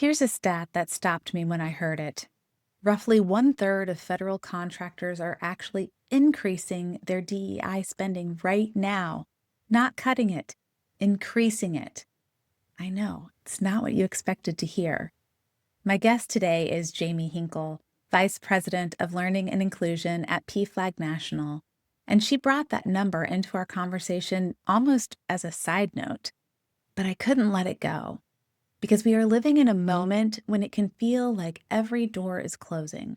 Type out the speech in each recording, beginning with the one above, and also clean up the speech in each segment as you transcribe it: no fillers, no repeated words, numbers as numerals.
Here's a stat that stopped me when I heard it. Roughly one-third of federal contractors are actually increasing their DEI spending right now, not cutting it, increasing it. I know, it's not what you expected to hear. My guest today is Jamie Henkel, Vice President of Learning and Inclusion at PFLAG National, and she brought that number into our conversation almost as a side note, but I couldn't let it go. Because we are living in a moment when it can feel like every door is closing,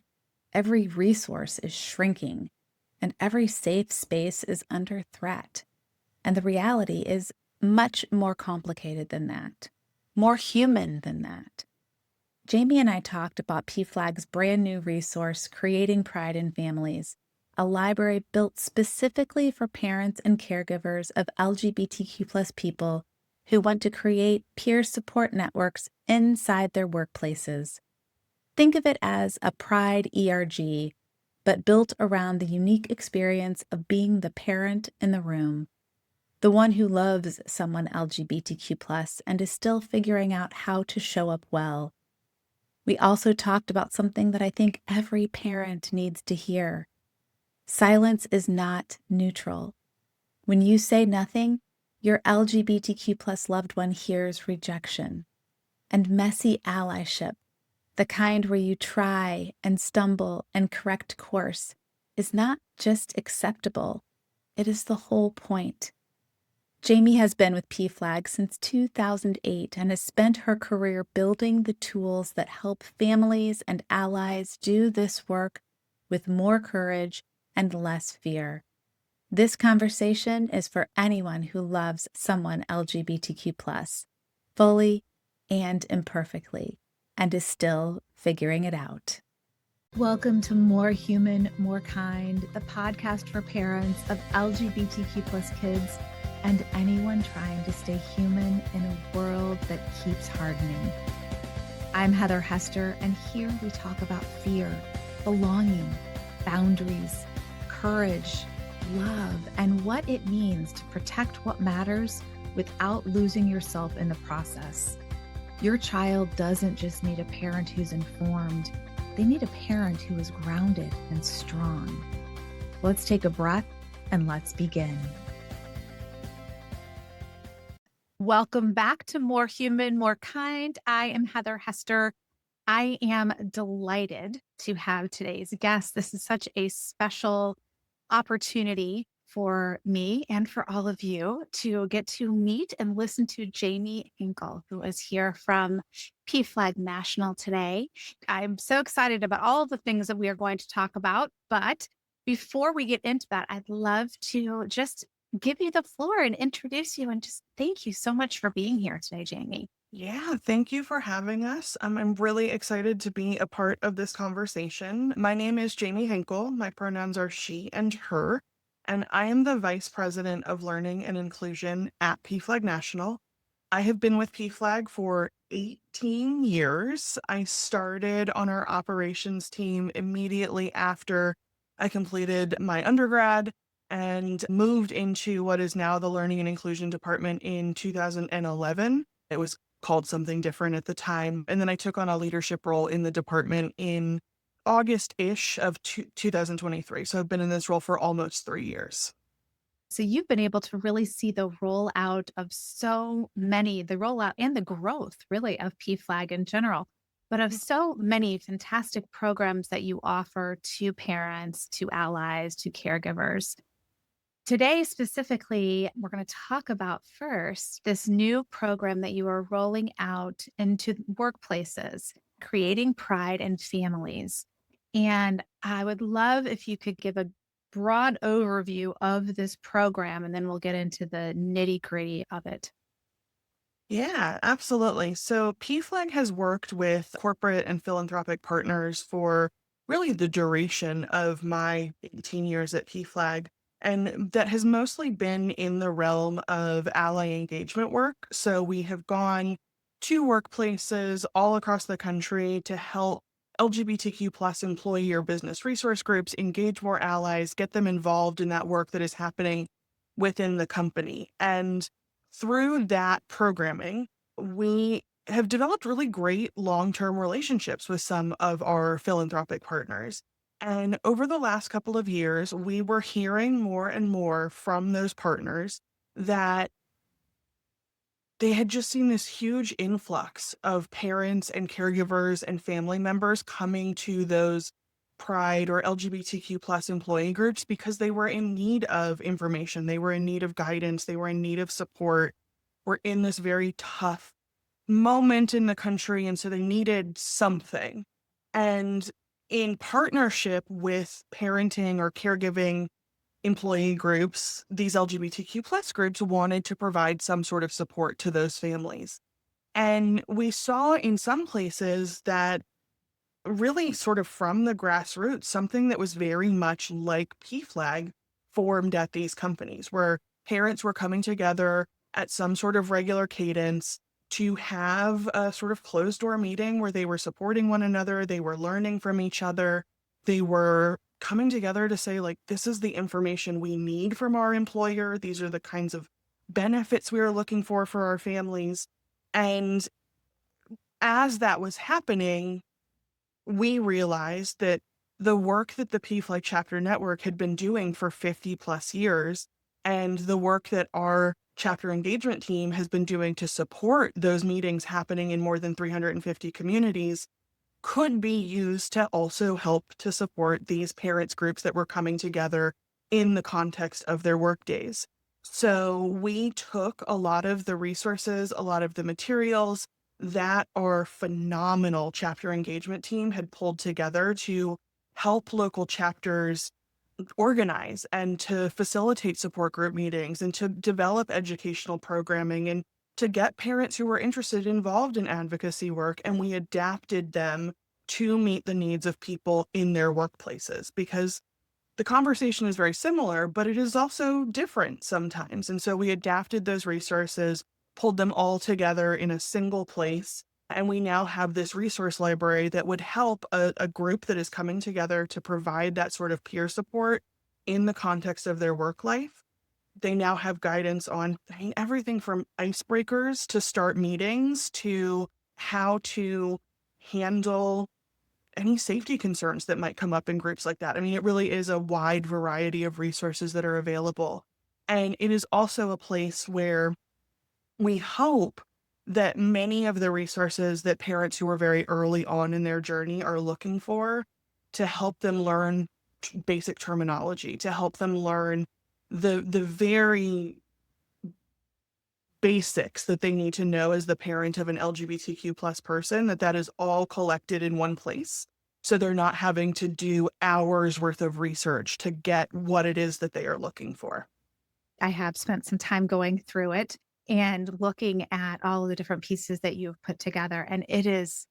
every resource is shrinking, and every safe space is under threat. And the reality is much more complicated than that, more human than that. Jamie and I talked about PFLAG's brand new resource, Creating Pride in Families, a library built specifically for parents and caregivers of LGBTQ plus people who want to create peer support networks inside their workplaces. Think of it as a Pride ERG, but built around the unique experience of being the parent in the room, the one who loves someone LGBTQ plus and is still figuring out how to show up well. We also talked about something that I think every parent needs to hear. Silence is not neutral. When you say nothing, your LGBTQ plus loved one hears rejection. And messy allyship, the kind where you try and stumble and correct course, is not just acceptable, it is the whole point. Jamie has been with PFLAG since 2008 and has spent her career building the tools that help families and allies do this work with more courage and less fear. This conversation is for anyone who loves someone LGBTQ+, fully and imperfectly, and is still figuring it out. Welcome to More Human, More Kind, the podcast for parents of LGBTQ+ kids and anyone trying to stay human in a world that keeps hardening. I'm Heather Hester, and here we talk about fear, belonging, boundaries, courage, love, and what it means to protect what matters without losing yourself in the process. Your child doesn't just need a parent who's informed, they need a parent who is grounded and strong. Let's take a breath and let's begin. Welcome back to More Human, More Kind. I am Heather Hester. I am delighted to have today's guest. This is such a special opportunity for me and for all of you to get to meet and listen to Jamie Henkel, who is here from PFLAG National today. I'm so excited about all of the things that we are going to talk about. But before we get into that, I'd love to just give you the floor and introduce you and just thank you so much for being here today, Jamie. Yeah, thank you for having us. I'm really excited to be a part of this conversation. My name is Jamie Henkel. My pronouns are she and her, and I am the Vice President of Learning and Inclusion at PFLAG National. I have been with PFLAG for 18 years. I started on our operations team immediately after I completed my undergrad and moved into what is now the Learning and Inclusion Department in 2011. It was called something different at the time. And then I took on a leadership role in the department in August-ish of 2023. So I've been in this role for almost 3 years. So you've been able to really see the rollout of so many, the rollout and the growth really of PFLAG in general, but of so many fantastic programs that you offer to parents, to allies, to caregivers. Today, specifically, we're going to talk about first this new program that you are rolling out into workplaces, creating pride in families. And I would love if you could give a broad overview of this program, and then we'll get into the nitty gritty of it. Yeah, absolutely. So PFLAG has worked with corporate and philanthropic partners for really the duration of my 18 years at PFLAG. And that has mostly been in the realm of ally engagement work. So we have gone to workplaces all across the country to help LGBTQ plus employee or business resource groups engage more allies, get them involved in that work that is happening within the company. And through that programming, we have developed really great long-term relationships with some of our philanthropic partners. And over the last couple of years, we were hearing more and more from those partners that they had just seen this huge influx of parents and caregivers and family members coming to those Pride or LGBTQ plus employee groups because they were in need of information. They were in need of guidance. They were in need of support. We're in this very tough moment in the country. And so they needed something. And in partnership with parenting or caregiving employee groups, these LGBTQ plus groups wanted to provide some sort of support to those families. And we saw in some places that really sort of from the grassroots, something that was very much like PFLAG formed at these companies where parents were coming together at some sort of regular cadence to have a sort of closed door meeting where they were supporting one another, they were learning from each other, they were coming together to say, like, this is the information we need from our employer, these are the kinds of benefits we are looking for our families. And as that was happening, we realized that the work that the PFLAG chapter network had been doing for 50 plus years and the work that our chapter engagement team has been doing to support those meetings happening in more than 350 communities could be used to also help to support these parents groups that were coming together in the context of their work days. So we took a lot of the resources, a lot of the materials that our phenomenal chapter engagement team had pulled together to help local chapters organize and to facilitate support group meetings and to develop educational programming and to get parents who were interested involved in advocacy work. And we adapted them to meet the needs of people in their workplaces because the conversation is very similar, but it is also different sometimes. And so we adapted those resources, pulled them all together in a single place. And we now have this resource library that would help a group that is coming together to provide that sort of peer support in the context of their work life. They now have guidance on everything from icebreakers to start meetings to how to handle any safety concerns that might come up in groups like that. I mean, it really is a wide variety of resources that are available. And it is also a place where we hope that many of the resources that parents who are very early on in their journey are looking for to help them learn basic terminology, to help them learn the very basics that they need to know as the parent of an LGBTQ plus person, that is all collected in one place. So they're not having to do hours worth of research to get what it is that they are looking for. I have spent some time going through it and looking at all of the different pieces that you've put together, and it is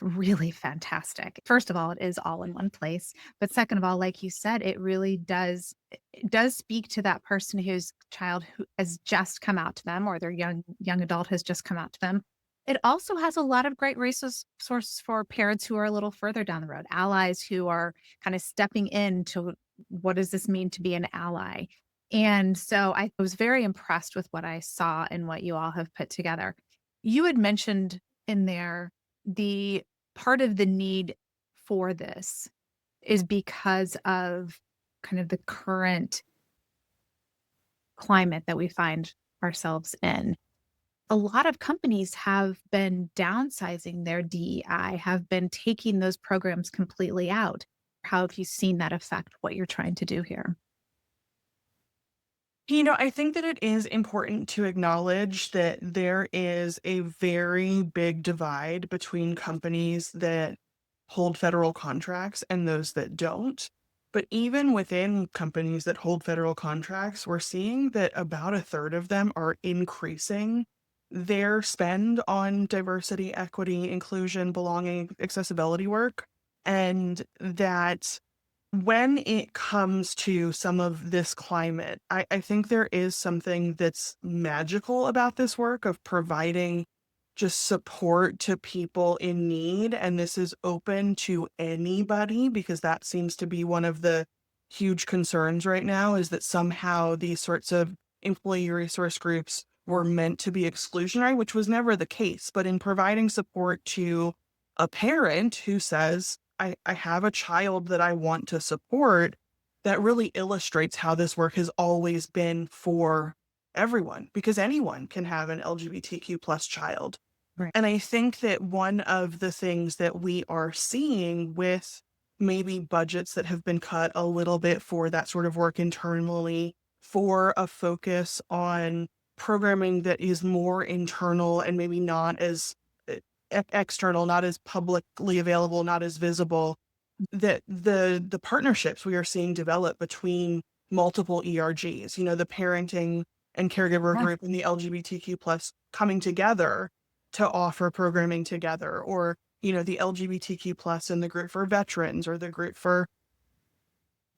really fantastic. First of all, it is all in one place, but second of all, like you said, it really does speak to that person whose child who has just come out to them or their young adult has just come out to them. It also has a lot of great sources for parents who are a little further down the road, allies who are kind of stepping into what does this mean to be an ally. And so I was very impressed with what I saw and what you all have put together. You had mentioned in there the part of the need for this is because of kind of the current climate that we find ourselves in. A lot of companies have been downsizing their DEI, have been taking those programs completely out. How have you seen that affect what you're trying to do here? I think that it is important to acknowledge that there is a very big divide between companies that hold federal contracts and those that don't. But even within companies that hold federal contracts, we're seeing that about a third of them are increasing their spend on diversity, equity, inclusion, belonging, accessibility work. And that when it comes to some of this climate, I think there is something that's magical about this work of providing just support to people in need. And this is open to anybody because that seems to be one of the huge concerns right now is that somehow these sorts of employee resource groups were meant to be exclusionary, which was never the case. But in providing support to a parent who says, I have a child that I want to support, that really illustrates how this work has always been for everyone, because anyone can have an LGBTQ plus child. Right. And I think that one of the things that we are seeing with maybe budgets that have been cut a little bit for that sort of work internally, for a focus on programming that is more internal and maybe not as external, not as publicly available, not as visible, that the partnerships we are seeing develop between multiple ERGs, the parenting and caregiver Yeah. group and the LGBTQ plus coming together to offer programming together, or the LGBTQ plus and the group for veterans, or the group for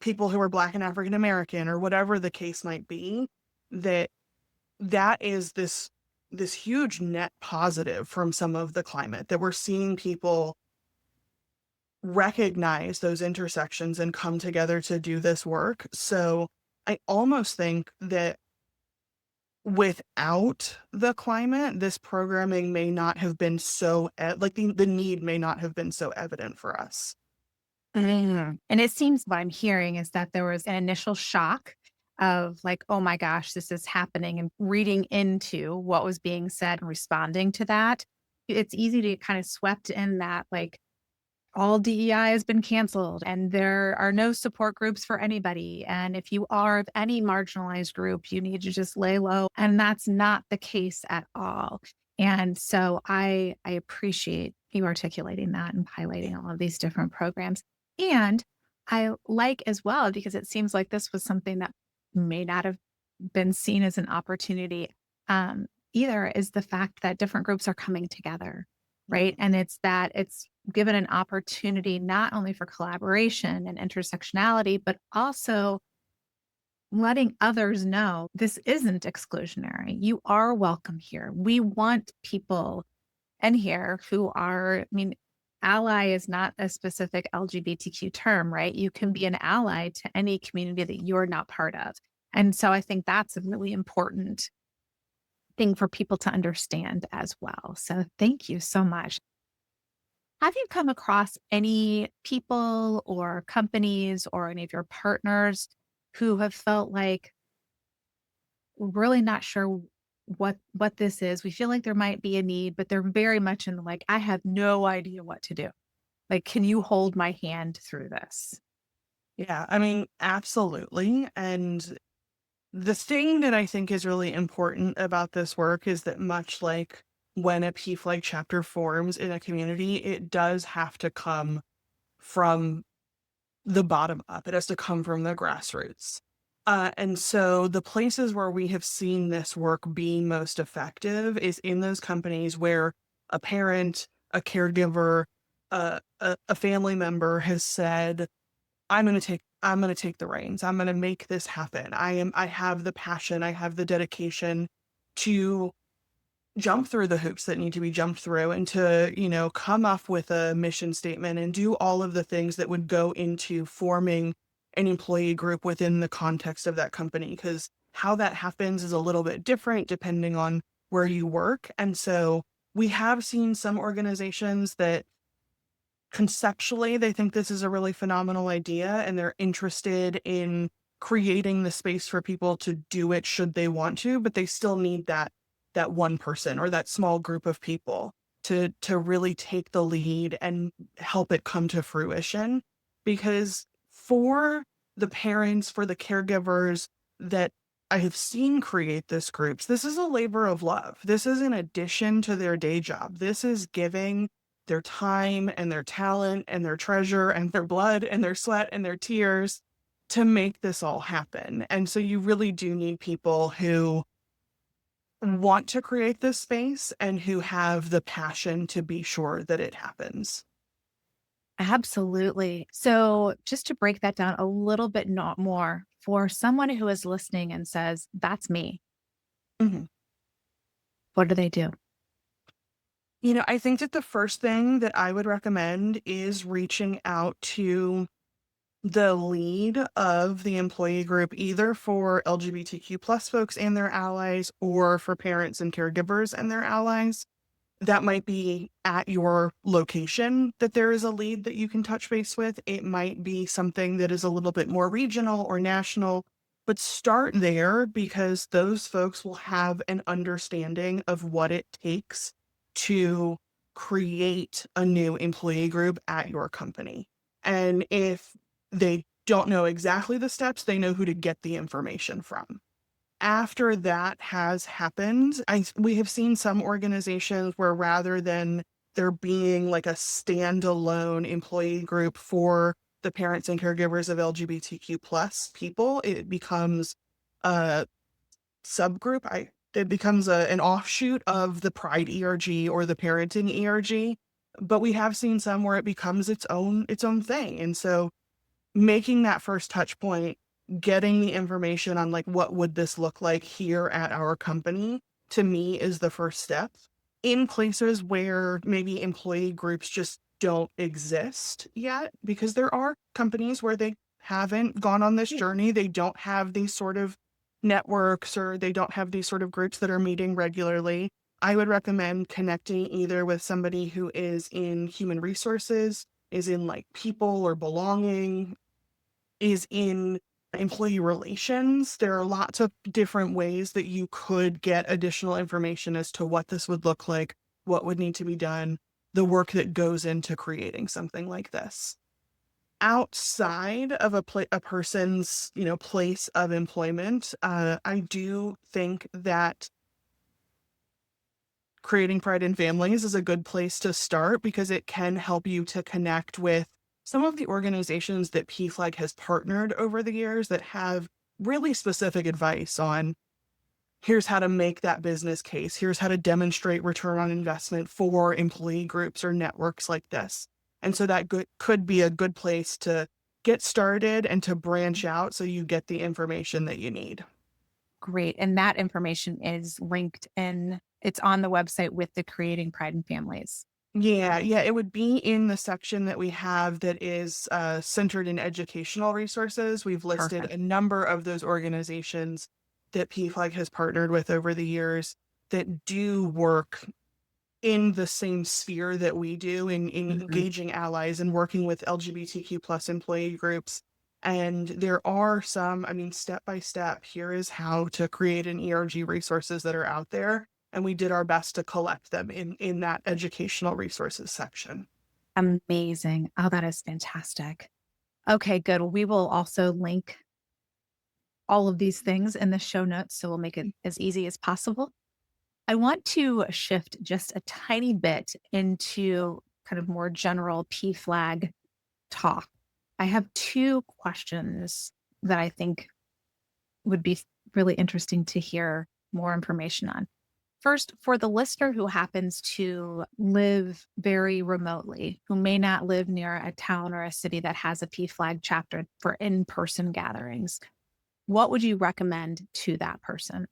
people who are Black and African American, or whatever the case might be, that that is this huge net positive from some of the climate, that we're seeing people recognize those intersections and come together to do this work. So I almost think that without the climate, this programming may not have been so, like the need may not have been so evident for us. And it seems what I'm hearing is that there was an initial shock of like, oh my gosh, this is happening, and reading into what was being said and responding to that. It's easy to get kind of swept in that, like, all DEI has been canceled and there are no support groups for anybody. And if you are of any marginalized group, you need to just lay low. And that's not the case at all. And so I appreciate you articulating that and highlighting all of these different programs. And I like as well, because it seems like this was something that may not have been seen as an opportunity, either, is the fact that different groups are coming together, right? And it's that it's given an opportunity not only for collaboration and intersectionality, but also letting others know this isn't exclusionary. You are welcome here. We want people in here who are, I mean, ally is not a specific LGBTQ term, right? You can be an ally to any community that you're not part of. And so I think that's a really important thing for people to understand as well. So thank you so much. Have you come across any people or companies or any of your partners who have felt like, we're really not sure what this is? We feel like there might be a need, but they're very much in the like, I have no idea what to do. Like, can you hold my hand through this? Yeah, I mean, absolutely. And the thing that I think is really important about this work is that, much like when a PFLAG chapter forms in a community, it does have to come from the bottom up. It has to come from the grassroots. And so the places where we have seen this work be most effective is in those companies where a parent, a caregiver, a family member has said, I'm going to take the reins. I'm going to make this happen. I have the passion, I have the dedication to jump through the hoops that need to be jumped through, and to, come up with a mission statement and do all of the things that would go into forming an employee group within the context of that company. Because how that happens is a little bit different depending on where you work. And so we have seen some organizations that conceptually they think this is a really phenomenal idea, and they're interested in creating the space for people to do it should they want to, but they still need that one person or that small group of people to really take the lead and help it come to fruition. Because for the parents, for the caregivers that I have seen create this groups, this is a labor of love. This is in addition to their day job. This is giving their time and their talent and their treasure and their blood and their sweat and their tears to make this all happen. And so you really do need people who want to create this space and who have the passion to be sure that it happens. Absolutely. So, just to break that down a little bit not more, for someone who is listening and says, that's me, Mhm. what do they do? I think that the first thing that I would recommend is reaching out to the lead of the employee group, either for LGBTQ plus folks and their allies or for parents and caregivers and their allies. That might be at your location that there is a lead that you can touch base with. It might be something that is a little bit more regional or national, but start there because those folks will have an understanding of what it takes to create a new employee group at your company. And if they don't know exactly the steps, they know who to get the information from. After that has happened, we have seen some organizations where rather than there being like a standalone employee group for the parents and caregivers of LGBTQ plus people, it becomes a subgroup. It becomes an offshoot of the Pride ERG or the parenting ERG. But we have seen some where it becomes its own thing. And so making that first touch point, getting the information on like what would this look like here at our company, to me is the first step. In places where maybe employee groups just don't exist yet, because there are companies where they haven't gone on this journey, they don't have these sort of networks or they don't have these sort of groups that are meeting regularly. I would recommend connecting either with somebody who is in human resources, is in like people or belonging, is in employee relations. There are lots of different ways that you could get additional information as to what this would look like, what would need to be done, the work that goes into creating something like this. Outside of a person's, place of employment, I do think that creating Pride in Families is a good place to start because it can help you to connect with some of the organizations that PFLAG has partnered over the years that have really specific advice on here's how to make that business case, here's how to demonstrate return on investment for employee groups or networks like this. And so that could be a good place to get started and to branch out so you get the information that you need. Great. And that information is linked in, it's on the website with the Creating Pride in Families. Yeah, yeah, it would be in the section that we have that is centered in educational resources. We've listed Perfect. a number of those organizations that PFLAG has partnered with over the years that do work in the same sphere that we do in Mhm. engaging allies and working with LGBTQ plus employee groups. And there are some, I mean, step by step, here is how to create an ERG resources that are out there. And we did our best to collect them in that educational resources section. Amazing. Oh, that is fantastic. Okay, good. Well, we will also link all of these things in the show notes, so we'll make it as easy as possible. I want to shift just a tiny bit into kind of more general PFLAG talk. I have two questions that I think would be really interesting to hear more information on. First, for the listener who happens to live very remotely, who may not live near a town or a city that has a PFLAG chapter for in person gatherings, what would you recommend to that person?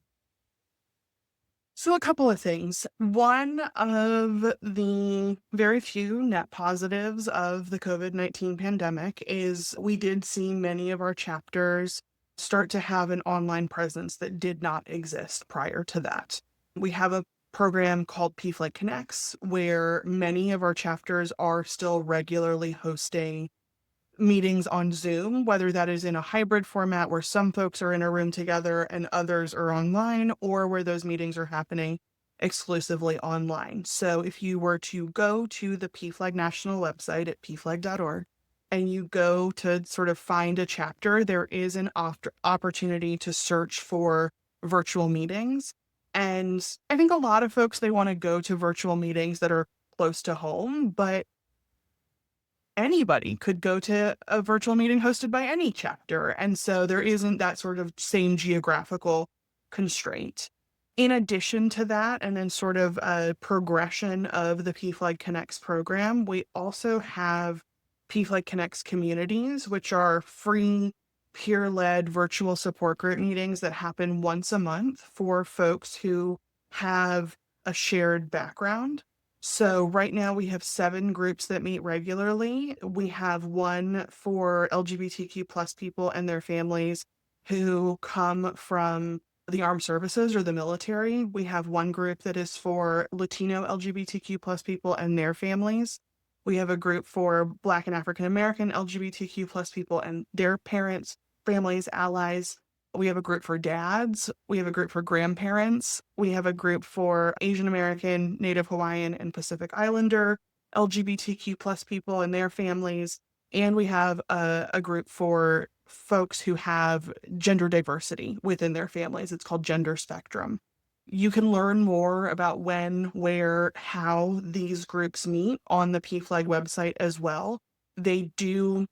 So, a couple of things. One of the very few net positives of the COVID-19 pandemic is we did see many of our chapters start to have an online presence that did not exist prior to that. We have a program called PFLAG Connects, where many of our chapters are still regularly hosting meetings on Zoom, whether that is in a hybrid format where some folks are in a room together and others are online, or where those meetings are happening exclusively online. So if you were to go to the PFLAG national website at pflag.org and you go to sort of find a chapter, there is an opportunity to search for virtual meetings. And I think a lot of folks, they want to go to virtual meetings that are close to home, but anybody could go to a virtual meeting hosted by any chapter. And so there isn't that sort of same geographical constraint. In addition to that, and then sort of a progression of the PFLAG Connects program, we also have PFLAG Connects communities, which are free, peer-led virtual support group meetings that happen once a month for folks who have a shared background. So right now we have 7 groups that meet regularly. We have one for LGBTQ plus people and their families who come from the armed services or the military. We have one group that is for Latino LGBTQ plus people and their families. We have a group for Black and African American LGBTQ plus people and their parents, families, allies. We have a group for dads. We have a group for grandparents. We have a group for Asian American, Native Hawaiian, and Pacific Islander LGBTQ plus people and their families. And we have a group for folks who have gender diversity within their families. It's called Gender Spectrum. You can learn more about when, where, how these groups meet on the PFLAG website as well. They do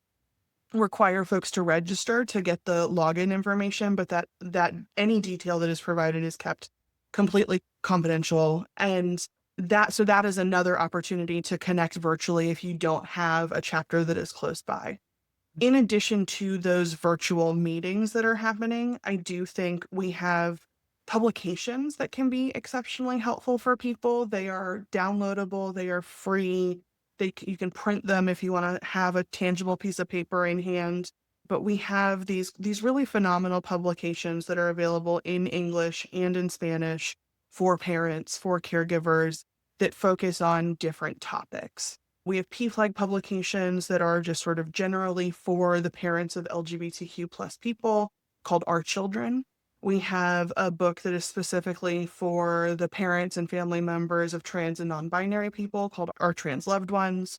require folks to register to get the login information, but that any detail that is provided is kept completely confidential. And that is another opportunity to connect virtually if you don't have a chapter that is close by. In addition to those virtual meetings that are happening, I do think we have publications that can be exceptionally helpful for people. They are downloadable, they are free. You can print them if you want to have a tangible piece of paper in hand. But we have these really phenomenal publications that are available in English and in Spanish for parents, for caregivers that focus on different topics. We have PFLAG publications that are just sort of generally for the parents of LGBTQ plus people called Our Children. We have a book that is specifically for the parents and family members of trans and non-binary people called Our Trans Loved Ones.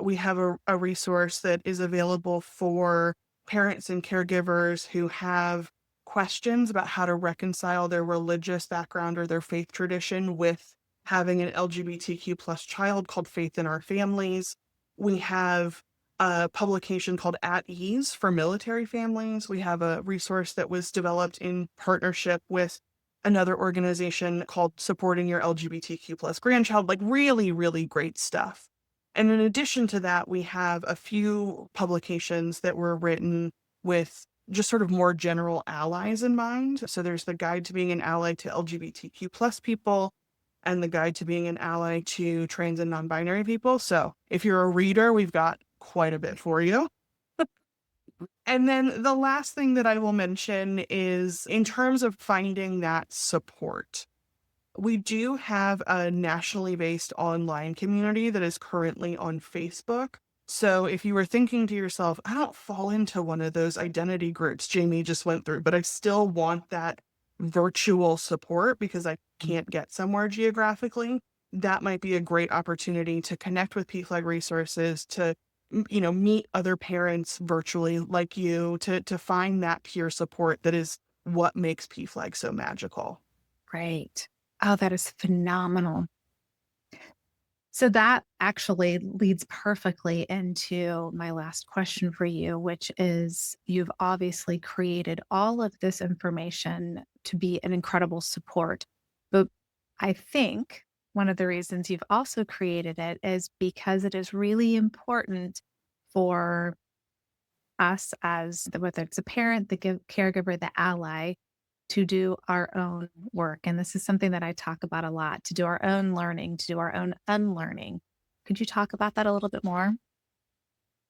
We have a resource that is available for parents and caregivers who have questions about how to reconcile their religious background or their faith tradition with having an LGBTQ plus child called Faith in Our Families. We have a publication called At Ease for military families. We have a resource that was developed in partnership with another organization called Supporting Your LGBTQ plus Grandchild, like really, really great stuff. And in addition to that, we have a few publications that were written with just sort of more general allies in mind. So there's the Guide to Being an Ally to LGBTQ plus people and the Guide to Being an Ally to Trans and Non-Binary People. So if you're a reader, we've got quite a bit for you. And then the last thing that I will mention is in terms of finding that support. We do have a nationally based online community that is currently on Facebook. So if you were thinking to yourself, I don't fall into one of those identity groups Jamie just went through, but I still want that virtual support because I can't get somewhere geographically, that might be a great opportunity to connect with PFLAG resources, to meet other parents virtually like you, to find that peer support that is what makes PFLAG so magical. Great. Oh, that is phenomenal. So that actually leads perfectly into my last question for you, which is you've obviously created all of this information to be an incredible support. But I think one of the reasons you've also created it is because it is really important for us as whether it's a parent, the caregiver, the ally, to do our own work. And this is something that I talk about a lot, to do our own learning, to do our own unlearning. Could you talk about that a little bit more?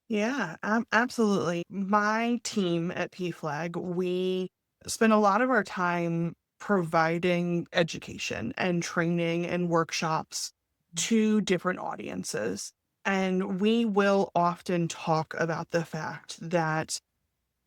Yeah, absolutely. My team at PFLAG, we spend a lot of our time providing education and training and workshops to different audiences. And we will often talk about the fact that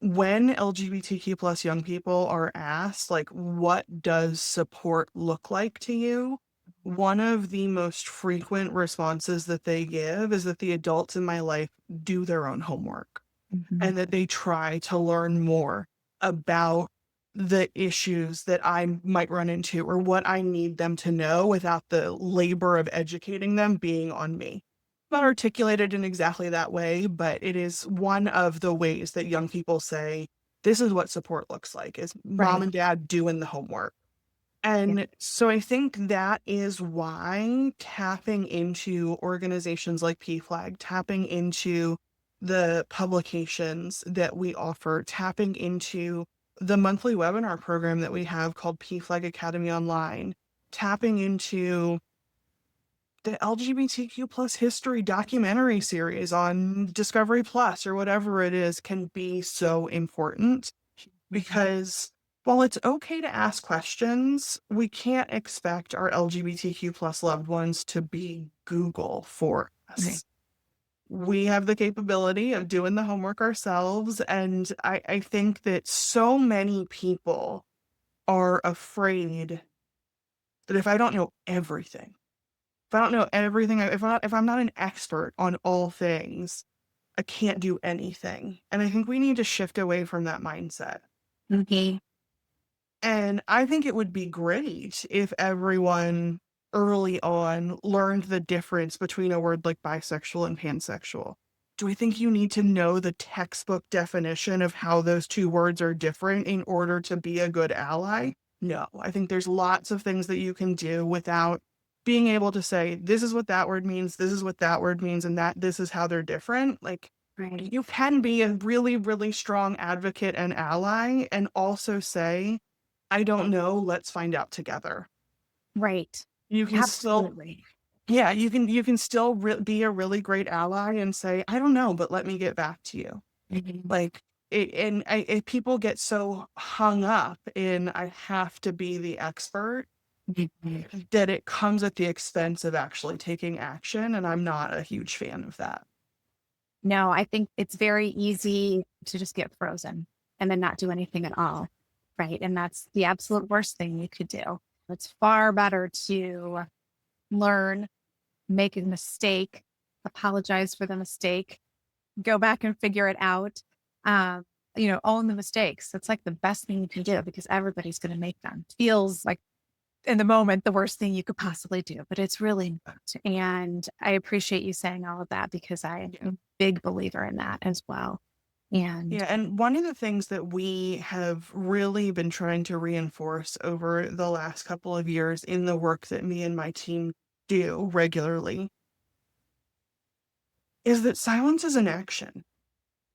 when LGBTQ plus young people are asked, like, what does support look like to you? One of the most frequent responses that they give is that the adults in my life do their own homework Mhm. and that they try to learn more about the issues that I might run into or what I need them to know without the labor of educating them being on me. Not articulated in exactly that way, but it is one of the ways that young people say, this is what support looks like, is mom Right. and dad doing the homework. Yeah. And so I think that is why tapping into organizations like PFLAG, tapping into the publications that we offer, tapping into the monthly webinar program that we have called PFLAG Academy Online, tapping into the LGBTQ plus history documentary series on Discovery Plus or whatever it is can be so important because while it's okay to ask questions, we can't expect our LGBTQ plus loved ones to be Google for Right. us. We have the capability of doing the homework ourselves. And I think that so many people are afraid that if I don't know everything, if I don't know everything, if I'm not an expert on all things, I can't do anything. And I think we need to shift away from that mindset. Okay. And I think it would be great if everyone early on learned the difference between a word like bisexual and pansexual. Do I think you need to know the textbook definition of how those two words are different in order to be a good ally? No, I think there's lots of things that you can do without being able to say, this is what that word means, this is what that word means, and that this is how they're different. Like, Right. you can be a really, really strong advocate and ally and also say, I don't know, let's find out together. Right. You can still Absolutely. yeah, you can still be a really great ally and say, "I don't know, but let me get back to you." Mhm. Like, people get so hung up in, "I have to be the expert," Mhm. that it comes at the expense of actually taking action, and I'm not a huge fan of that. No, I think it's very easy to just get frozen and then not do anything at all. Right. And that's the absolute worst thing you could do. It's far better to learn, make a mistake, apologize for the mistake, go back and figure it out. Um, own the mistakes. That's like the best thing you can do because everybody's going to make them. Feels like in the moment the worst thing you could possibly do, but it's really not. And I appreciate you saying all of that because I am Yeah. a big believer in that as well. And Yeah, and one of the things that we have really been trying to reinforce over the last couple of years in the work that me and my team do regularly is that silence is an action.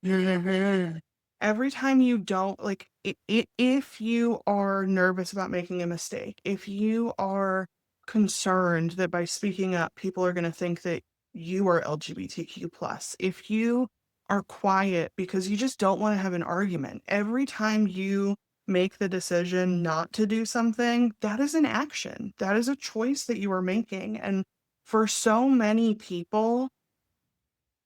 Mhm. Every time you don't like if you are nervous about making a mistake, if you are concerned that by speaking up people are going to think that you are LGBTQ plus, if you are quiet because you just don't want to have an argument, every time you make the decision not to do something, that is an action. That is a choice that you are making. And for so many people,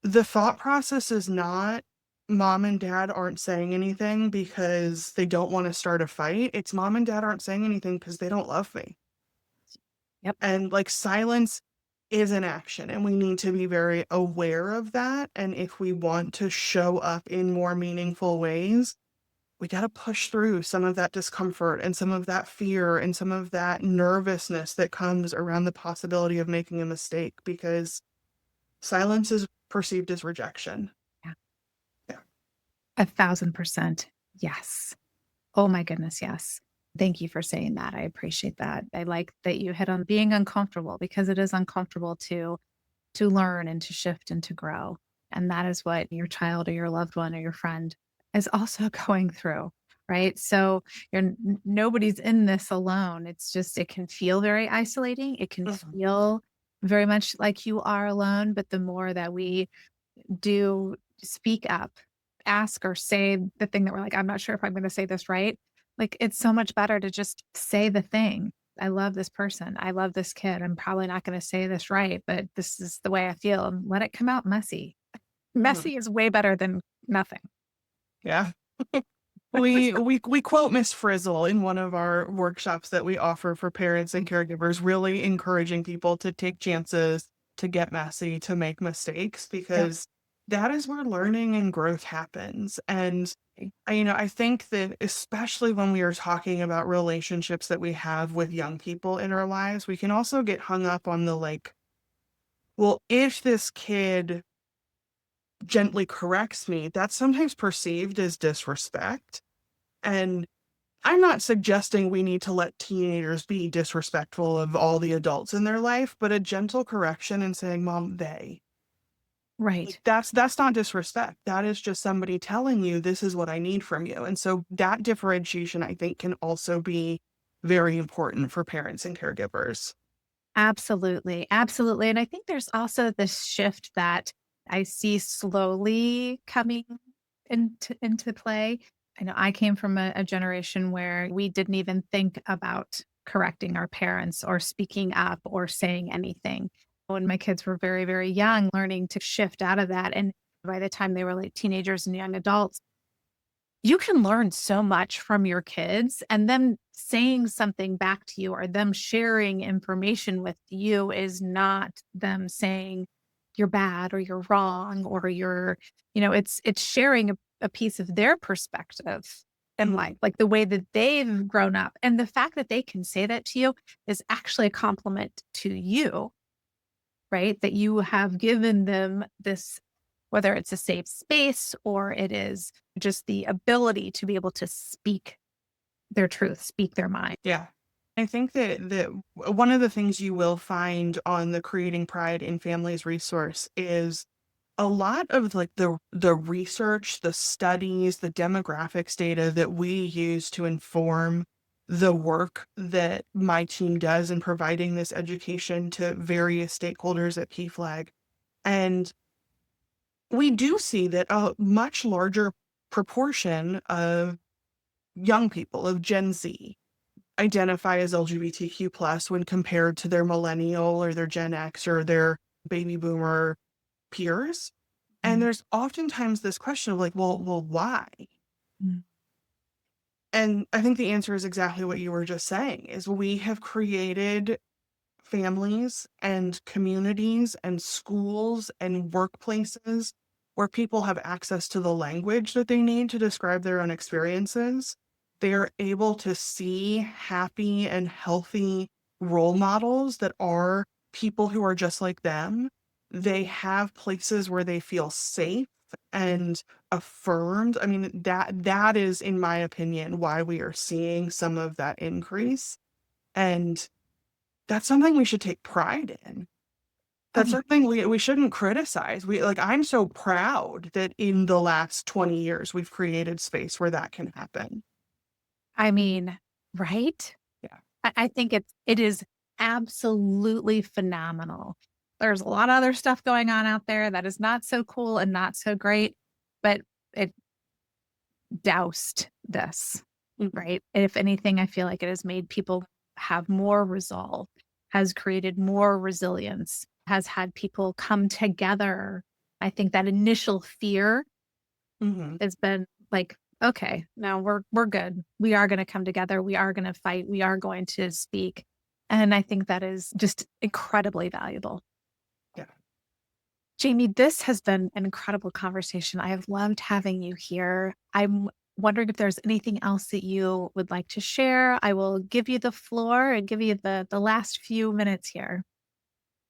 the thought process is not mom and dad aren't saying anything because they don't want to start a fight. It's mom and dad aren't saying anything because they don't love me. Yep. And like silence is an action, and we need to be very aware of that. And if we want to show up in more meaningful ways, we got to push through some of that discomfort and some of that fear and some of that nervousness that comes around the possibility of making a mistake because silence is perceived as rejection. Yeah. Yeah. 1,000%. Yes. Oh my goodness. Yes. Thank you for saying that. I appreciate that. I like that you hit on being uncomfortable because it is uncomfortable to learn and to shift and to grow. And that is what your child or your loved one or your friend is also going through, right? So nobody's in this alone. It's just, it can feel very isolating. It can Mhm. feel very much like you are alone. But the more that we do speak up, ask or say the thing that we're like, I'm not sure if I'm going to say this right. Like, it's so much better to just say the thing. I love this person. I love this kid. I'm probably not going to say this right, but this is the way I feel and let it come out messy. Mhm. Messy is way better than nothing. Yeah. We quote Miss Frizzle in one of our workshops that we offer for parents and caregivers, really encouraging people to take chances, to get messy, to make mistakes, Yep. because that is where learning and growth happens. And I think that especially when we are talking about relationships that we have with young people in our lives, we can also get hung up on the like, well, if this kid gently corrects me, that's sometimes perceived as disrespect. And I'm not suggesting we need to let teenagers be disrespectful of all the adults in their life, but a gentle correction and saying, Mom, they. Like Right. that's not disrespect. That is just somebody telling you this is what I need from you. And so that differentiation I think can also be very important for parents and caregivers. Absolutely. Absolutely. And I think there's also this shift that I see slowly coming into play. I know I came from a generation where we didn't even think about correcting our parents or speaking up or saying anything. When my kids were very, very young, learning to shift out of that. And by the time they were like teenagers and young adults, you can learn so much from your kids, and them saying something back to you or them sharing information with you is not them saying you're bad or you're wrong or it's sharing a piece of their perspective in Mhm. life, like the way that they've grown up. And the fact that they can say that to you is actually a compliment to you, right? That you have given them this, whether it's a safe space or it is just the ability to be able to speak their truth, speak their mind. Yeah. I think that one of the things you will find on the Creating Pride in Families resource is a lot of like the research, the studies, the demographics data that we use to inform the work that my team does in providing this education to various stakeholders at PFLAG. And we do see that a much larger proportion of young people, of Gen Z, identify as LGBTQ plus when compared to their millennial or their Gen X or their baby boomer peers. And Mm, there's oftentimes this question of like, well, why? mm, And I think the answer is exactly what you were just saying is we have created families and communities and schools and workplaces where people have access to the language that they need to describe their own experiences. They are able to see happy and healthy role models that are people who are just like them. They have places where they feel safe and affirmed. I mean, that is, in my opinion, why we are seeing some of that increase. And that's something we should take pride in. That's oh, something we shouldn't criticize. I'm so proud that in the last 20 years, we've created space where that can happen. I mean, right? Yeah. I think it is absolutely phenomenal. There's a lot of other stuff going on out there that is not so cool and not so great, but it doused this, Mhm. right? If anything, I feel like it has made people have more resolve, has created more resilience, has had people come together. I think that initial fear Mhm. has been like, okay, now we're good. We are going to come together. We are going to fight. We are going to speak. And I think that is just incredibly valuable. Yeah. Jamie, this has been an incredible conversation. I have loved having you here. I'm wondering if there's anything else that you would like to share. I will give you the floor and give you the last few minutes here.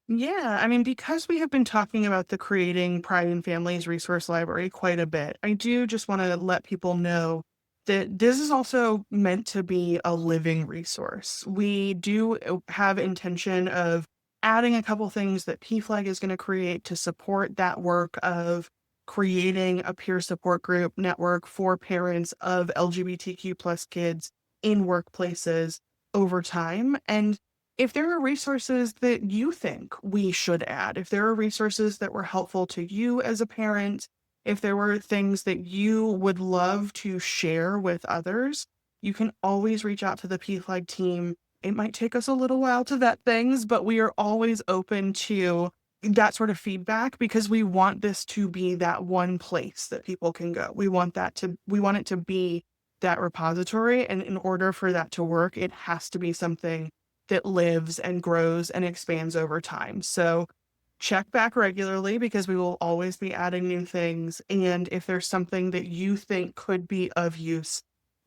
Yeah, I mean, because we have been talking about the Creating Pride in Families resource library quite a bit, I do just want to let people know that this is also meant to be a living resource. We do have intention of adding a couple things that PFLAG is going to create to support that work of creating a peer support group network for parents of LGBTQ plus kids in workplaces over time. And if there are resources that you think we should add, if there are resources that were helpful to you as a parent, if there were things that you would love to share with others, you can always reach out to the PFLAG team. It might take us a little while to vet things, but we are always open to that sort of feedback because we want this to be that one place that people can go. We want it to be that repository. And in order for that to work, it has to be something that lives and grows and expands over time. So check back regularly because we will always be adding new things. And if there's something that you think could be of use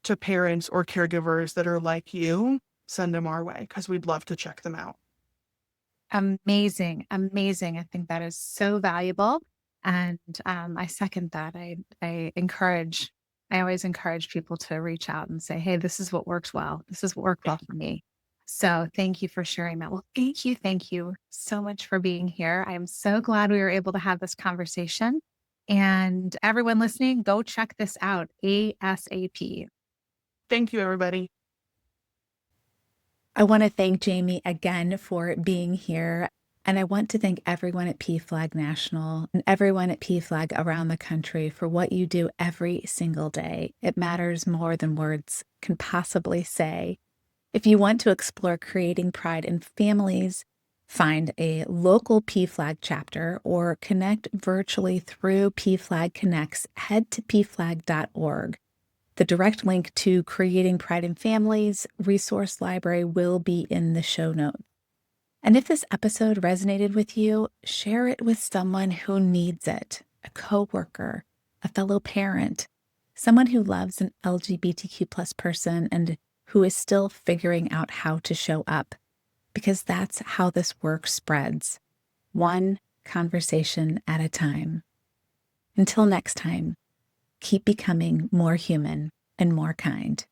to parents or caregivers that are like you, send them our way because we'd love to check them out. Amazing, amazing. I think that is so valuable. And I second that. I always encourage people to reach out and say, hey, this is what works well. This is what worked Yeah. well for me. So thank you for sharing that. Well, thank you so much for being here. I am so glad we were able to have this conversation. And everyone listening, go check this out ASAP. Thank you, everybody. I want to thank Jamie again for being here. And I want to thank everyone at PFLAG National and everyone at PFLAG around the country for what you do every single day. It matters more than words can possibly say. If you want to explore creating pride in families, find a local PFLAG chapter or connect virtually through PFLAG Connects, head to pflag.org. The direct link to Creating Pride in Families resource library will be in the show notes. And if this episode resonated with you, share it with someone who needs it, a coworker, a fellow parent, someone who loves an LGBTQ plus person and who is still figuring out how to show up, because that's how this work spreads, one conversation at a time. Until next time, keep becoming more human and more kind.